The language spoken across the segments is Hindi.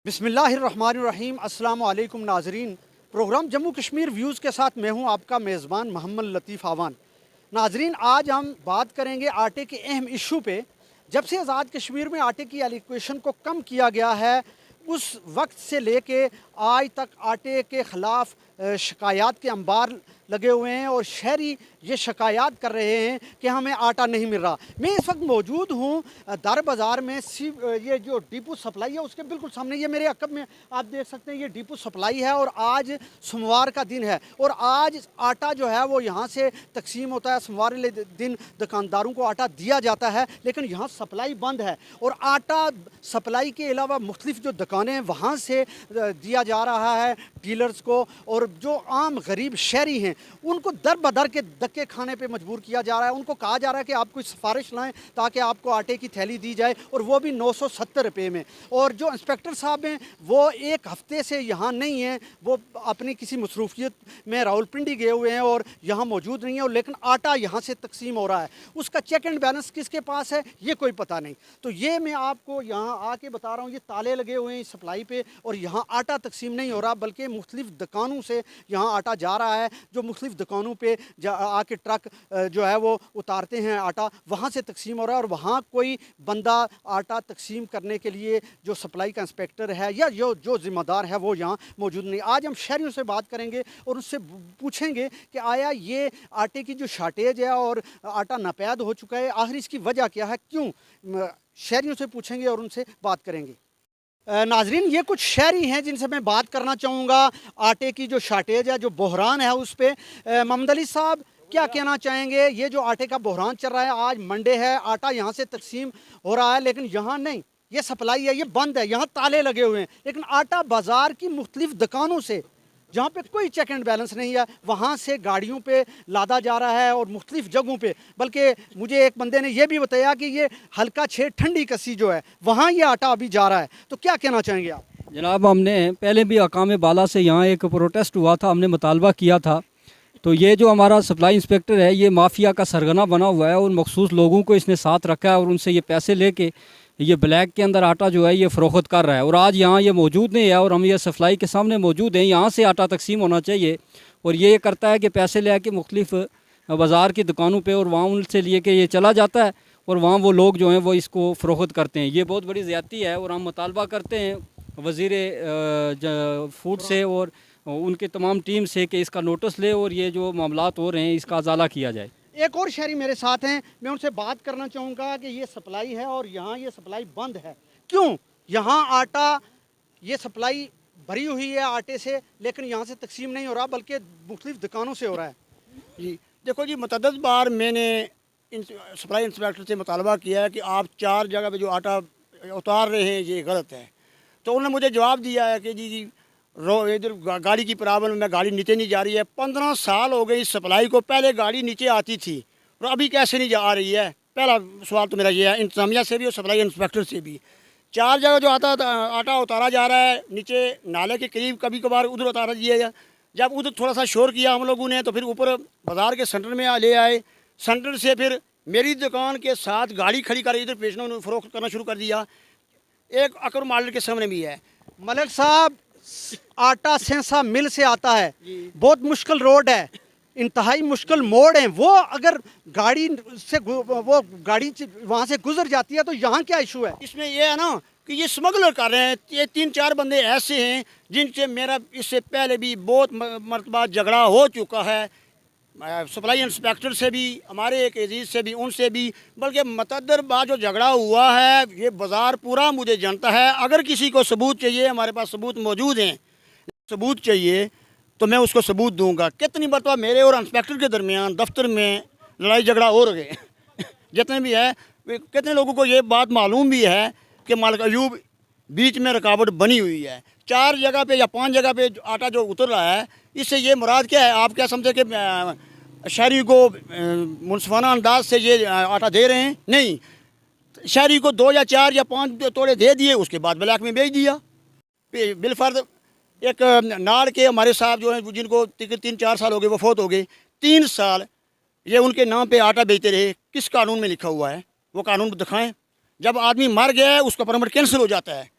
बिस्मिल्लाहिर्रहमानिर्रहीम अस्सलामु अलैकुम नाजरीन। प्रोग्राम जम्मू कश्मीर व्यूज़ के साथ मैं हूं आपका मेज़बान मोहम्मद लतीफ़ आवान। नाजरीन, आज हम बात करेंगे आटे के अहम इशू पे। जब से आज़ाद कश्मीर में आटे की एलोकेशन को कम किया गया है, उस वक्त से लेके आज तक आटे के ख़िलाफ़ शिकायत के अंबार लगे हुए हैं और शहरी ये शिकायत कर रहे हैं कि हमें आटा नहीं मिल रहा। मैं इस वक्त मौजूद हूँ दर बाज़ार में। ये जो डिपो सप्लाई है उसके बिल्कुल सामने, ये मेरे अकब में आप देख सकते हैं, ये डिपो सप्लाई है और आज सोमवार का दिन है और आज आटा जो है वो यहाँ से तकसीम होता है। सोमवार वाले दिन दुकानदारों को आटा दिया जाता है, लेकिन यहाँ सप्लाई बंद है और आटा सप्लाई के अलावा मुख्तलिफ जो दुकानें हैं वहाँ से दिया जा रहा है डीलर्स को, और जो आम गरीब शहरी हैं उनको दर बदर के धक्के खाने पे मजबूर किया जा रहा है। उनको कहा जा रहा है कि आप कोई सिफारिश लाएं ताकि आपको आटे की थैली दी जाए, और वो भी 970 रुपये में। और जो इंस्पेक्टर साहब हैं वो एक हफ़्ते से यहाँ नहीं हैं, वो अपनी किसी मसरूफियत में रावलपिंडी गए हुए हैं और यहाँ मौजूद नहीं है, और लेकिन आटा यहाँ से तकसीम हो रहा है। उसका चेक एंड बैलेंस किसके पास है ये कोई पता नहीं। तो ये मैं आपको यहाँ आके बता रहा हूँ, ये ताले लगे हुए हैं सप्लाई पे और यहाँ आटा तकसीम नहीं हो रहा, बल्कि मुख्तलिफ दुकानों से यहाँ आटा जा रहा है। जो मुख्तलिफ दुकानों पे आके ट्रक जो है वो उतारते हैं आटा, वहाँ से तकसीम हो रहा है और वहाँ कोई बंदा आटा तकसीम करने के लिए जो सप्लाई का इंस्पेक्टर है या जो ज़िम्मेदार है वो यहाँ मौजूद नहीं। आज हम शहरियों से बात करेंगे और उससे पूछेंगे कि आया ये आटे की जो शार्टेज है और आटा नापैद हो चुका है, आखिर इसकी वजह क्या है, क्यों, शहरियों से पूछेंगे और उनसे बात करेंगे। नाजरीन, ये कुछ शहरी हैं जिनसे मैं बात करना चाहूँगा आटे की जो शार्टेज है, जो बहरान है उस पर। मोहम्मद अली साहब, क्या कहना चाहेंगे? ये जो आटे का बहरान चल रहा है, आज मंडे है, आटा यहाँ से तकसीम हो रहा है लेकिन यहाँ नहीं, ये सप्लाई है ये बंद है, यहाँ ताले लगे हुए हैं, लेकिन आटा बाज़ार की मुख्तलिफ दुकानों से जहाँ पे कोई चेक एंड बैलेंस नहीं है वहाँ से गाड़ियों पे लादा जा रहा है और मुख्तलिफ जगहों पे। बल्कि मुझे एक बंदे ने यह भी बताया कि ये हल्का 6 ठंडी कस्सी जो है वहाँ ये आटा अभी जा रहा है। तो क्या कहना चाहेंगे आप? जनाब, हमने पहले भी अकाम बाला से यहाँ एक प्रोटेस्ट हुआ था, हमने मुतालबा किया था। तो ये जो हमारा सप्लाई इंस्पेक्टर है ये माफिया का सरगना बना हुआ है और मखसूस लोगों को इसने साथ रखा है और उनसे ये पैसे लेके ये ब्लैक के अंदर आटा जो है ये फ़रोख्त कर रहा है। और आज यहाँ ये मौजूद नहीं है और हम ये सप्लाई के सामने मौजूद हैं, यहाँ से आटा तकसीम होना चाहिए। और ये करता है कि पैसे ले के मुख्तलिफ बाज़ार की दुकानों पे और वहाँ उनसे लिए के ये चला जाता है और वहाँ वो लोग जो हैं वो इसको फ़रोख्त करते हैं। ये बहुत बड़ी ज़्यादती है और हम मुतालबा करते हैं वज़ीर फूड से और उनके तमाम टीम से कि इसका नोटिस ले और ये जो मामलात हो रहे हैं इसका अजाला किया जाए। एक और शहरी मेरे साथ हैं, मैं उनसे बात करना चाहूँगा कि ये सप्लाई है और यहाँ ये सप्लाई बंद है, क्यों? यहाँ आटा ये सप्लाई भरी हुई है आटे से, लेकिन यहाँ से तकसीम नहीं हो रहा बल्कि मुख्तलिफ दुकानों से हो रहा है। जी देखो जी, मुतअद्दिद बार मैंने सप्लाई इंस्पेक्टर से मुतालबा किया है कि आप 4 जगह पे जो आटा उतार रहे हैं ये गलत है। तो उन्होंने मुझे जवाब दिया है कि जी इधर गाड़ी की प्रॉब्लम में गाड़ी नीचे नहीं जा रही है। 15 साल हो गए इस सप्लाई को, पहले गाड़ी नीचे आती थी और अभी कैसे नहीं आ रही है? पहला सवाल तो मेरा ये है इंतजामिया से भी और सप्लाई इंस्पेक्टर से भी। 4 जगह जो आटा उतारा जा रहा है नीचे नाले के करीब, कभी कभार उधर उतारा दिया जाए। जब उधर थोड़ा सा शोर किया हम लोगों ने तो फिर ऊपर बाज़ार के सेंटर में ले आए। सेंटर से फिर मेरी दुकान के साथ गाड़ी खड़ी कर इधर बेचना उन्होंने फ़रोख्त करना शुरू कर दिया। एक अकर मार्केट के सामने भी है। मलिक साहब, आटा सेंसा मिल से आता है, बहुत मुश्किल रोड है, इंतहाई मुश्किल मोड़ है, वो अगर गाड़ी से वो गाड़ी वहाँ से गुजर जाती है तो यहाँ क्या इशू है? इसमें यह है ना कि ये स्मगलर कर रहे हैं। ये 3-4 बंदे ऐसे हैं जिनसे मेरा इससे पहले भी बहुत मरतबा झगड़ा हो चुका है, सप्लाई इंस्पेक्टर से भी, हमारे एक अजीज़ से भी, उनसे भी। बल्कि मतअद्दर बार जो झगड़ा हुआ है ये बाज़ार पूरा मुझे जानता है। अगर किसी को सबूत चाहिए, हमारे पास सबूत मौजूद हैं, सबूत चाहिए तो मैं उसको सबूत दूंगा। कितनी मरतबा मेरे और इंस्पेक्टर के दरमियान दफ्तर में लड़ाई झगड़ा हो रहे जितने भी है, कितने लोगों को ये बात मालूम भी है कि मालिक अयूब बीच में रुकावट बनी हुई है। 4 जगह पे या 5 जगह पे आटा जो उतर रहा है, इससे ये मुराद क्या है? आप क्या समझे कि शहरी को मुनसफाना अंदाज से ये आटा दे रहे हैं? नहीं, शहरी को 2 या 4 या 5 तोड़े दे दिए, उसके बाद ब्लैक में बेच दिया। बिलफर्द एक नाड़ के हमारे साहब जो हैं जिनको 3-4 साल हो गए, वो फौत हो गए। 3 साल ये उनके नाम पे आटा बेचते रहे। किस कानून में लिखा हुआ है? वो कानून दिखाएं। जब आदमी मर गया है उसका परमिट कैंसिल हो जाता है।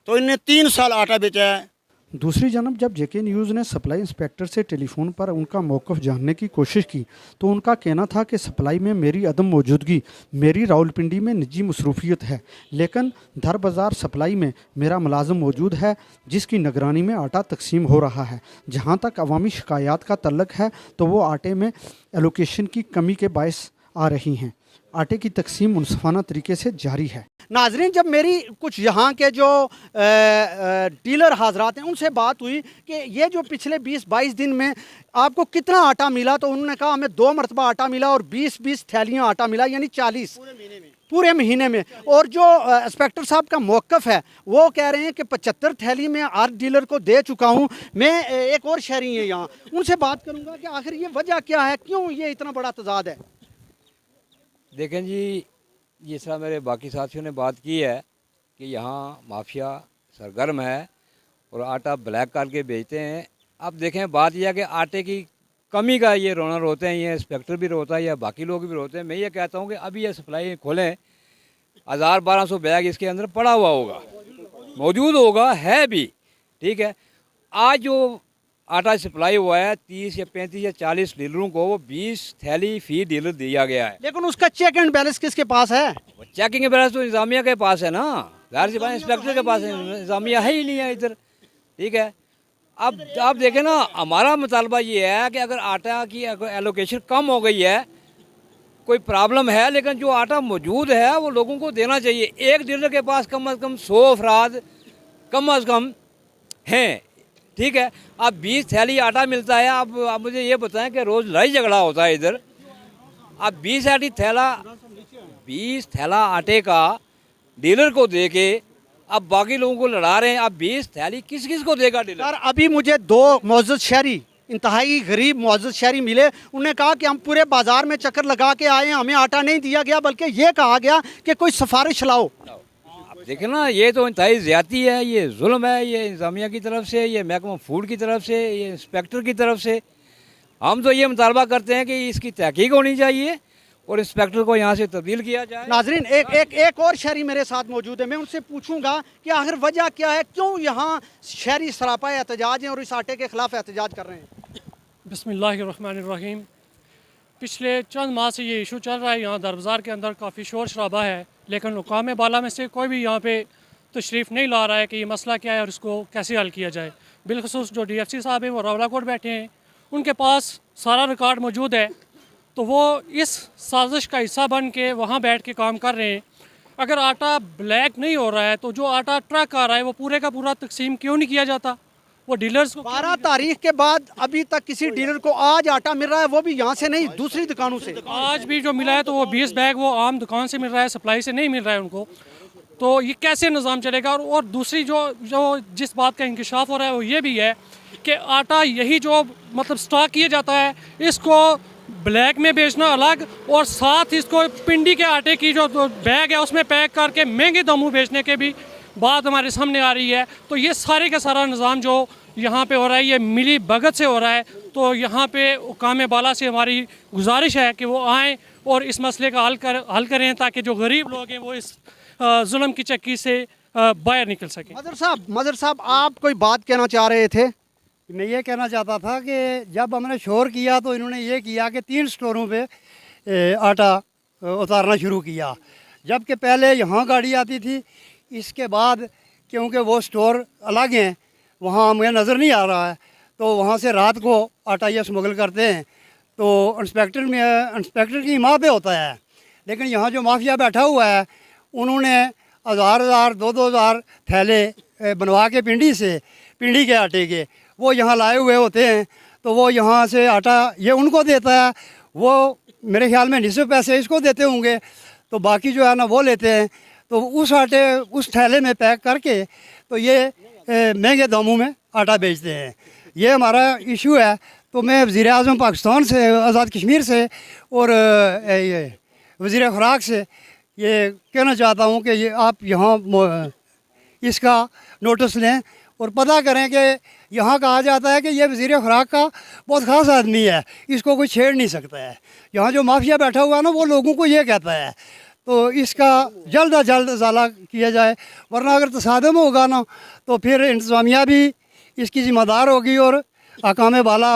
तो इनने 3 साल आटा बेचा है। दूसरी जानब जब जेके न्यूज़ ने सप्लाई इंस्पेक्टर से टेलीफोन पर उनका मौक़िफ़ जानने की कोशिश की तो उनका कहना था कि सप्लाई में मेरी अदम मौजूदगी मेरी रावलपिंडी में निजी मसरूफियत है, लेकिन दर बाज़ार सप्लाई में मेरा मुलाजिम मौजूद है जिसकी निगरानी में आटा तकसीम हो रहा है। जहाँ तक अवामी शिकायत का तल्लक है तो वो आटे में एलोकेशन की कमी के बायस आ रही हैं। आटे की तकसीम मुनसफाना तरीके से जारी है। नाजरीन, जब मेरी कुछ यहाँ के जो डीलर हाजरात हैं उनसे बात हुई कि ये जो पिछले 20-22 दिन में आपको कितना आटा मिला, तो उन्होंने कहा हमें 2 मरतबा आटा मिला और 20-20 थैलियाँ आटा मिला, यानी 40 पूरे महीने में। और जो इंस्पेक्टर साहब का मौक़िफ़ है वो कह रहे हैं कि 75 थैली में हर डीलर को दे चुका हूँ। मैं एक और शहरी है यहाँ, उनसे बात करूँगा कि आखिर ये वजह क्या है, क्यों ये इतना बड़ा तजाद है। देखें जी, जिस तरह मेरे बाकी साथियों ने बात की है कि यहाँ माफिया सरगर्म है और आटा ब्लैक करके बेचते हैं। अब देखें, बात यह है कि आटे की कमी का ये रोना रोते हैं, ये इंस्पेक्टर भी रोता है या बाकी लोग भी रोते हैं। मैं ये कहता हूँ कि अभी ये सप्लाई खोलें, 1000-1200 बैग इसके अंदर पड़ा हुआ होगा, मौजूद होगा, है भी, ठीक है। आज जो आटा सप्लाई हुआ है 30 या 35 या 40 डीलरों को, वो 20 थैली फी डीलर दिया गया है। लेकिन उसका चेक एंड बैलेंस किसके पास है? चेकिंग बैलेंस तो इंतजामिया के पास है ना, जाहिर सी बात इंस्पेक्टर के पास है, इंतजामिया है ही नहीं है इधर, ठीक है। अब आप देखें ना, हमारा मुतालबा ये है कि अगर आटा की एलोकेशन कम हो गई है, कोई प्रॉब्लम है, लेकिन जो आटा मौजूद है वो लोगों को देना चाहिए। एक डीलर के पास कम अज़ कम 100 अफराद कम अज़ कम हैं, ठीक है। अब 20 थैली आटा मिलता है। अब मुझे ये बताएं कि रोज़ लड़ाई झगड़ा होता है इधर। अब 20 थैला आटे का डीलर को दे के अब बाकी लोगों को लड़ा रहे हैं। अब 20 थैली किस किस को देगा डीलर? सर, अभी मुझे 2 मुअज़्ज़ज़ शहरी, इंतहाई गरीब मुअज़्ज़ज़ शहरी मिले। उन्होंने कहा कि हम पूरे बाज़ार में चक्कर लगा के आए हैं, हमें आटा नहीं दिया गया, बल्कि ये कहा गया कि कोई सिफारिश लाओ। देखें ना, ये तो इंतहाई ज़्यादती है, ये जुल्म है, ये इंतजामिया की तरफ से, ये महकमा फूड की तरफ से, ये इंस्पेक्टर की तरफ से। हम तो ये मुतालबा करते हैं कि इसकी तहकीक होनी चाहिए और इंस्पेक्टर को यहाँ से तब्दील किया जाए। नाजरीन, एक और शहरी मेरे साथ मौजूद है, मैं उनसे पूछूंगा कि आखिर वजह क्या है, क्यों यहाँ शहरी सरापा एहतजाज हैं और इस आटे के खिलाफ एहतजाज कर रहे हैं। बिस्मिल्लाहिर्रहमानिर्रहीम। पिछले चंद माह से ये इशू चल रहा है, यहाँ दर बाज़ार के अंदर काफ़ी शोर शराबा है, लेकिन हुकाम बाला में से कोई भी यहाँ पे तशरीफ़ नहीं ला रहा है कि ये मसला क्या है और इसको कैसे हल किया जाए। बिलखसूस जो DFC साहब हैं वो रावलाकोट बैठे हैं, उनके पास सारा रिकॉर्ड मौजूद है, तो वो इस साजिश का हिस्सा बन के वहाँ बैठ के काम कर रहे हैं। अगर आटा ब्लैक नहीं हो रहा है तो जो आटा ट्रक आ रहा है वो पूरे का पूरा तकसीम क्यों नहीं किया जाता? वो डीलर्स को 12 तारीख के बाद अभी तक किसी डीलर को आज आटा मिल रहा है, वो भी यहाँ से नहीं, दूसरी दुकानों से। आज भी जो मिला है तो वो 20 बैग वो आम दुकान से मिल रहा है, सप्लाई से नहीं मिल रहा है उनको। तो ये कैसे निज़ाम चलेगा? और दूसरी जो जिस बात का इंकशाफ हो रहा है वो ये भी है कि आटा यही जो मतलब स्टॉक किया जाता है, इसको ब्लैक में बेचना अलग और साथ इसको पिंडी के आटे की जो बैग है उसमें पैक करके महंगे दामों बेचने के भी बात हमारे सामने आ रही है। तो ये सारे का सारा निज़ाम जो यहाँ पे हो रहा है ये मिली भगत से हो रहा है। तो यहाँ पे हुकाम बाला से हमारी गुजारिश है कि वो आएँ और इस मसले का हल करें ताकि जो गरीब लोग हैं वो इस जुल्म की चक्की से बाहर निकल सकें। मदर साहब, आप कोई बात कहना चाह रहे थे? मैं ये कहना चाहता था कि जब हमने शोर किया तो इन्होंने ये किया कि 3 स्टोरों पे आटा उतारना शुरू किया, जबकि पहले यहाँ गाड़ी आती थी। इसके बाद क्योंकि वो स्टोर अलग हैं, वहाँ हमें नज़र नहीं आ रहा है, तो वहाँ से रात को आटा ये स्मगल करते हैं। तो इंस्पेक्टर की माँ पे होता है, लेकिन यहाँ जो माफिया बैठा हुआ है उन्होंने 1000 2,000 थैले बनवा के पिंडी के आटे के वो यहाँ लाए हुए होते हैं। तो वो यहाँ से आटा ये उनको देता है, वो मेरे ख्याल में निस्फ़ पैसे इसको देते होंगे, तो बाकी जो है ना वो लेते हैं। तो उस आटे उस थैले में पैक करके तो ये महंगे दामों में आटा बेचते हैं। ये हमारा इशू है। तो मैं वज़ीर आज़म पाकिस्तान से, आज़ाद कश्मीर से और वज़ीर खुराक से ये कहना चाहता हूँ कि ये आप यहाँ इसका नोटिस लें और पता करें कि यहाँ कहा जाता है कि ये वज़ीर खुराक का बहुत ख़ास आदमी है, इसको कोई छेड़ नहीं सकता है। यहाँ जो माफिया बैठा हुआ है ना वो लोगों को ये कहता है। तो इसका जल्द अज जल्द इजाला किया जाए, वरना अगर तसादम होगा ना तो फिर इंतज़ामिया भी इसकी ज़िम्मेदार होगी और हकाम बाला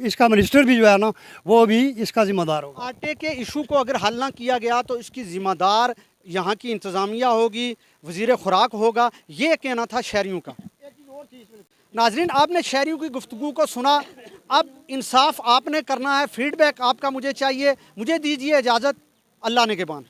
इसका मिनिस्टर भी जो है ना वो भी इसका ज़िम्मेदार होगा। आटे के इशू को अगर हल ना किया गया तो इसकी ज़िम्मेदार यहाँ की इंतज़ामिया होगी, वज़ीर खुराक होगा, ये कहना था शहरियों का। नाजरीन, आपने शहरियों की गुफ्तगू को सुना, अब इंसाफ आपने करना है, फीडबैक आपका मुझे चाहिए। मुझे दीजिए इजाज़त, अल्लाह ने के बान।